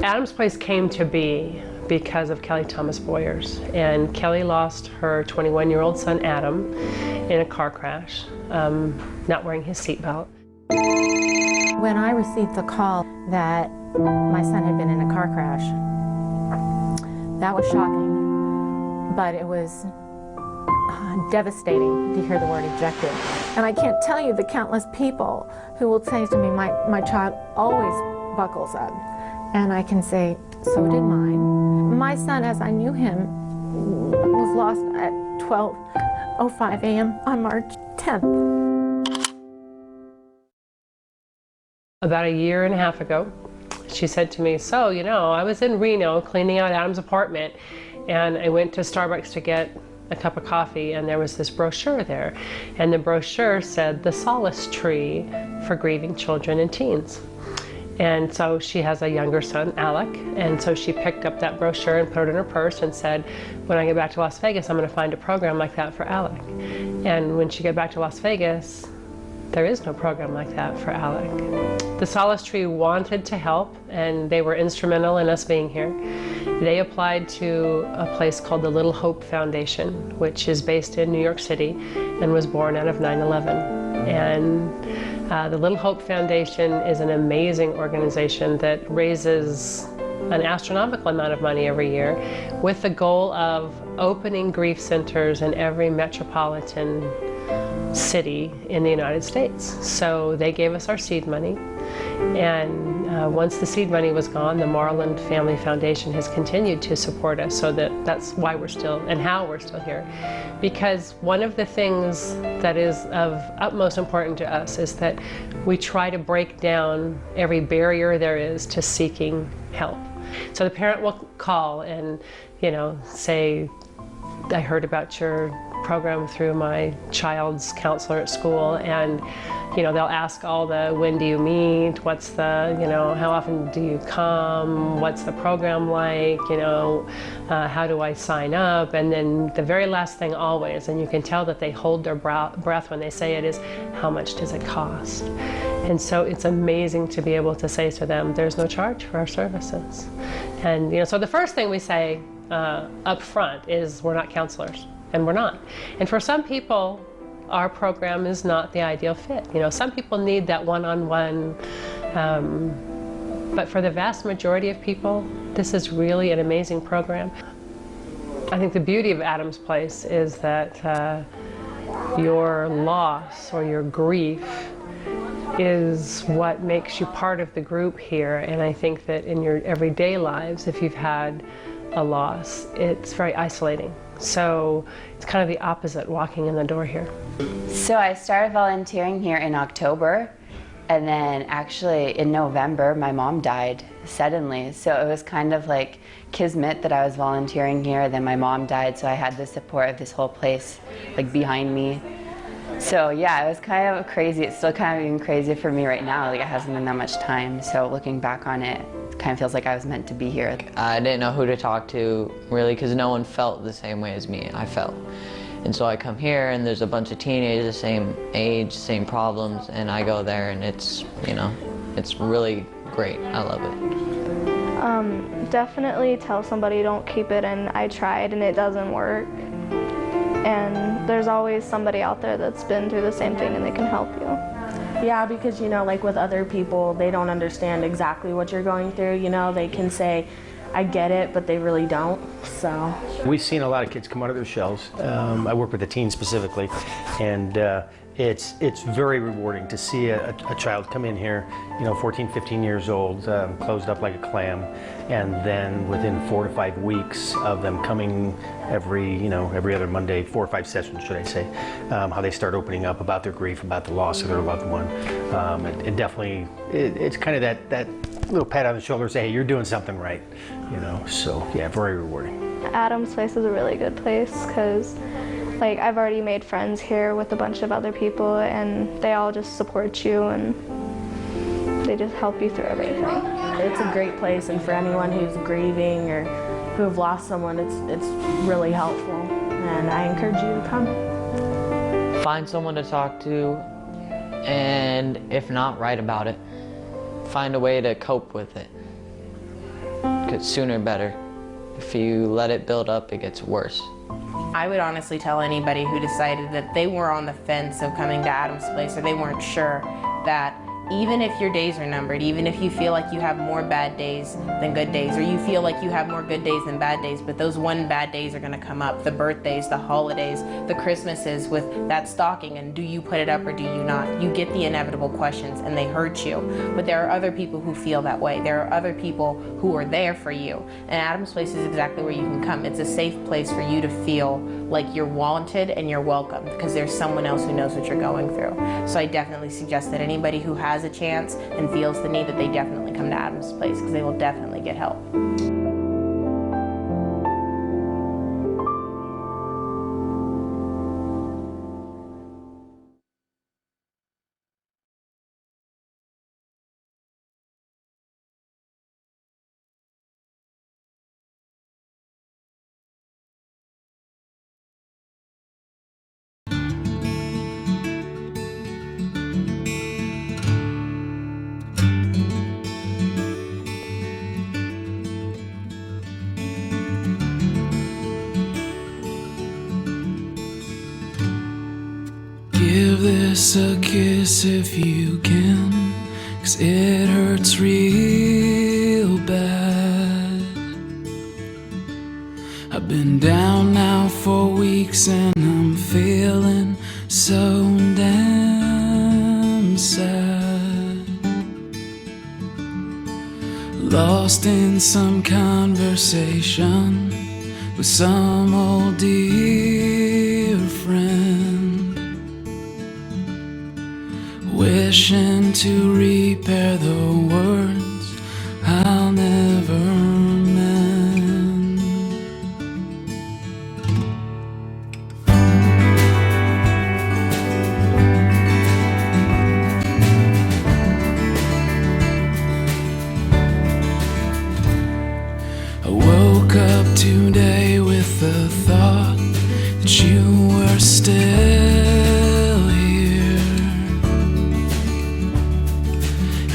Adams Place came to be because of Kelly Thomas Boyers. And Kelly lost her 21-year-old son, Adam, in a car crash, not wearing his seatbelt. When I received the call that my son had been in a car crash, that was shocking, but it was devastating to hear the word ejected. And I can't tell you the countless people who will say to me, my child always buckles up. And I can say, so did mine. My son, as I knew him, was lost at 12:05 a.m. on March 10th. About a year and a half ago, she said to me, so, you know, I was in Reno cleaning out Adam's apartment, and I went to Starbucks to get a cup of coffee, and there was this brochure there. And the brochure said, the Solace Tree for Grieving Children and Teens. And so she has a younger son, Alec, and so she picked up that brochure and put it in her purse and said, when I get back to Las Vegas, I'm going to find a program like that for Alec. And when she got back to Las Vegas, there is no program like that for Alec. The Solace Tree wanted to help, and they were instrumental in us being here. They applied to a place called the Little Hope Foundation, which is based in New York City and was born out of 9/11. And the Little Hope Foundation is an amazing organization that raises an astronomical amount of money every year with the goal of opening grief centers in every metropolitan city in the United States. So they gave us our seed money, and once the seed money was gone, the Marland Family Foundation has continued to support us, so that's why we're still, and how we're still here. Because one of the things that is of utmost importance to us is that we try to break down every barrier there is to seeking help. So the parent will call and, you know, say, I heard about your program through my child's counselor at school, and you know, they'll ask all the, when do you meet, what's the, you know, how often do you come, what's the program like, you know, how do I sign up? And then the very last thing always, and you can tell that they hold their breath when they say it, is how much does it cost? And so it's amazing to be able to say to them, there's no charge for our services. And you know, so the first thing we say up front is we're not counselors. And we're not. And for some people, our program is not the ideal fit. You know, some people need that one-on-one, but for the vast majority of people, this is really an amazing program. I think the beauty of Adams Place is that your loss or your grief is what makes you part of the group here. And I think that in your everyday lives, if you've had a loss, it's very isolating. So it's kind of the opposite walking in the door here. So I started volunteering here in October, and then actually in November my mom died suddenly. So it was kind of like kismet that I was volunteering here, then my mom died, so I had the support of this whole place like behind me. So yeah, it was kind of crazy. It's still kind of even crazy for me right now. Like, it hasn't been that much time. So looking back on it, it kind of feels like I was meant to be here. I didn't know who to talk to, really, because no one felt the same way as me I felt. And so I come here, and there's a bunch of teenagers the same age, same problems, and I go there, and it's, you know, it's really great. I love it. Definitely tell somebody, don't keep it in. I tried and it doesn't work. And there's always somebody out there that's been through the same thing and they can help you. Yeah, because, you know, like with other people, they don't understand exactly what you're going through. You know, they can say, I get it, but they really don't, so. We've seen a lot of kids come out of their shells. I work with the teens specifically, and it's very rewarding to see a child come in here, you know, 14, 15 years old, closed up like a clam, and then within 4 to 5 weeks of them coming every other Monday, 4 or 5 sessions, should I say, how they start opening up about their grief, about the loss of their loved one. It definitely, it's kind of that little pat on the shoulder, say, hey, you're doing something right, you know, so yeah, very rewarding. Adams Place is a really good place because, like, I've already made friends here with a bunch of other people, and they all just support you and they just help you through everything. It's a great place, and for anyone who's grieving or who have lost someone, it's really helpful, and I encourage you to come. Find someone to talk to, and if not, write about it. Find a way to cope with it. sooner better. If you let it build up, it gets worse. I would honestly tell anybody who decided that they were on the fence of coming to Adams Place, or they weren't sure, that even if your days are numbered, even if you feel like you have more bad days than good days, or you feel like you have more good days than bad days, but those bad days are gonna come up, the birthdays, the holidays, the Christmases with that stocking, and do you put it up or do you not? You get the inevitable questions and they hurt you. But there are other people who feel that way. There are other people who are there for you. And Adams Place is exactly where you can come. It's a safe place for you to feel like you're wanted and you're welcome, because there's someone else who knows what you're going through. So I definitely suggest that anybody who has a chance and feels the need, that they definitely come to Adams Place, because they will definitely get help. Give this a kiss if you can, 'cause it hurts real bad. I've been down now for weeks and I'm feeling so damn sad. Lost in some conversation with some old dear friend, wishing to repair the words I'll never mend. I woke up today with the thought that you were still here.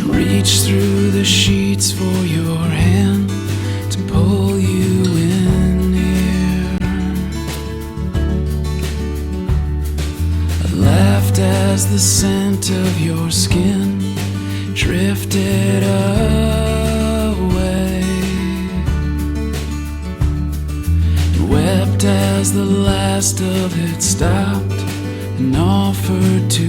Reach through the sheets for your hand to pull you in here. I laughed as the scent of your skin drifted away, and wept as the last of it stopped and offered to